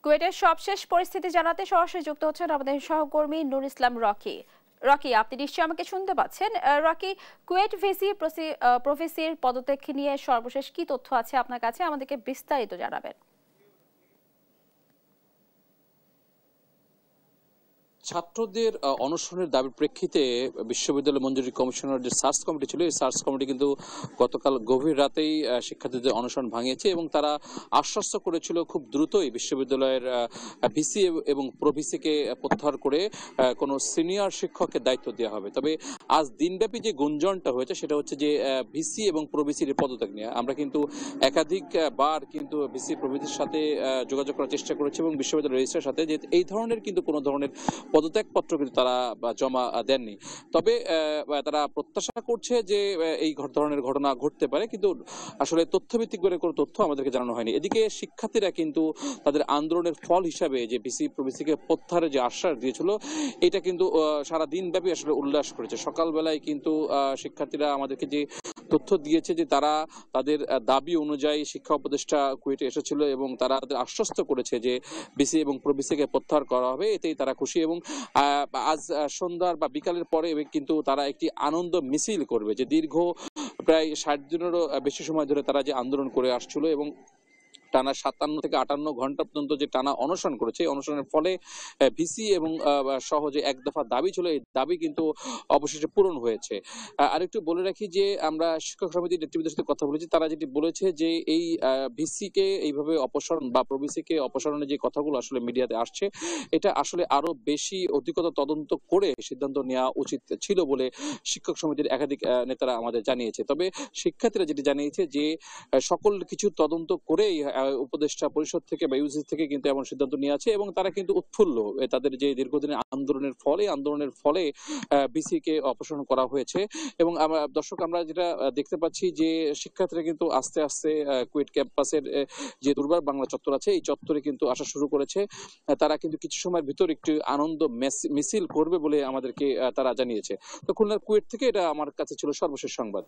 কুয়েটের সবশেষ পরিস্থিতি জানাতে সরাসরি যুক্ত হচ্ছেন আমাদের সহকর্মী নুর ইসলাম রকি। রকি, আপনি নিশ্চয়ই আমাকে শুনতে পাচ্ছেন? রকি, কুয়েট ভিসি প্রফেসির পদত্যাগ নিয়ে সর্বশেষ কি তথ্য আছে আপনার কাছে, আমাদেরকে বিস্তারিত জানাবেন। ছাত্রদের অনশনের দাবির প্রেক্ষিতে বিশ্ববিদ্যালয় মঞ্জুরি কমিশনের যে সার্চ কমিটি ছিল, এই সার্চ কমিটি কিন্তু গতকাল গভীর রাতেই শিক্ষার্থীদের অনশন ভাঙিয়েছে এবং তারা আশ্বস্ত করেছিল খুব দ্রুতই বিশ্ববিদ্যালয়ের ভিসি এবং প্রভিসিকে প্রত্যাহার করে কোনো সিনিয়র শিক্ষকের দায়িত্ব দেওয়া হবে। তবে আজ দিনব্যাপী যে গুঞ্জনটা হয়েছে সেটা হচ্ছে যে ভিসি এবং প্রভিসির পদত্যাগ নিয়ে আমরা কিন্তু একাধিক বার কিন্তু ভিসি প্রভিসির সাথে যোগাযোগ করার চেষ্টা করেছি এবং বিশ্ববিদ্যালয় রেজিস্ট্রার সাথে যে এই ধরনের কিন্তু কোনো ধরনের পদত্যাগপত্র কিন্তু তারা জমা দেননি। তবে তারা প্রত্যাশা করছে যে এই ধরনের ঘটনা ঘটতে পারে, কিন্তু আসলে তথ্যভিত্তিক করে কোনো তথ্য আমাদেরকে জানানো হয়নি। এদিকে শিক্ষার্থীরা কিন্তু তাদের আন্দোলনের ফল হিসাবে যে ভিসি প্রভিসিকে প্রত্যাহারের যে আশ্বাস দিয়েছিল, এটা কিন্তু সারা দিন ব্যাপী আসলে উল্লাস করেছে। সকালবেলায় কিন্তু শিক্ষার্থীরা আমাদেরকে যে তথ্য দিয়েছে যে তারা তাদের দাবি অনুযায়ী শিক্ষা উপদেষ্টা কুয়েটে এসেছিল এবং তারা তাদের আশ্বস্ত করেছে যে ভিসি এবং প্রভিসিকে প্রত্যাহার করা হবে, এতেই তারা খুশি। এবং আজ সন্ধ্যার বা বিকালের পরে কিন্তু তারা একটি আনন্দ মিছিল করবে, যে দীর্ঘ প্রায় 60 দিনেরও বেশি সময় ধরে তারা যে আন্দোলন করে আসছিল এবং টানা 57 থেকে 58 ঘন্টা পর্যন্ত যে টানা অনশন করেছে, অনশনের ফলে ভিসি এবং সহ যে এক দফা দাবি ছিল, এই দাবি কিন্তু অবশেষে পূরণ হয়েছে। আরেকটু বলে রাখি যে আমরা শিক্ষক সমিতির নেতৃবৃন্দের সাথে কথা বলেছি, তারা যেটি বলেছে যে এই ভিসিকে এইভাবে অপসারণ বা প্রভিসিকে অপসারণের যে কথাগুলো আসলে মিডিয়াতে আসছে, এটা আসলে আরো বেশি অধিকতর তদন্ত করে সিদ্ধান্ত নেওয়া উচিত ছিল বলে শিক্ষক সমিতির একাধিক নেতারা আমাদের জানিয়েছে। তবে শিক্ষার্থীরা যেটি জানিয়েছে যে সকল কিছু তদন্ত করেই উপদেষ্টা পরিষদ থেকে বা ইউজিসি থেকে কিন্তু এমন সিদ্ধান্ত নিয়ে আছে এবং তারা কিন্তু উৎফুল্ল তাদের যে দীর্ঘদিনের আন্দোলনের ফলে ভিসি কে অপসারণ করা হয়েছে। এবং আমরা যেটা দেখতে পাচ্ছি যে শিক্ষার্থীরা কিন্তু আস্তে আস্তে কুয়েট ক্যাম্পাসের যে দুর্বার বাংলা চত্বর আছে, এই চত্বরে কিন্তু আসা শুরু করেছে। তারা কিন্তু কিছু সময়ের ভিতর একটি আনন্দ মিছিল করবে বলে আমাদেরকে তারা জানিয়েছে। তো খুলনার কুয়েট থেকে এটা আমার কাছে ছিল সর্বশেষ সংবাদ।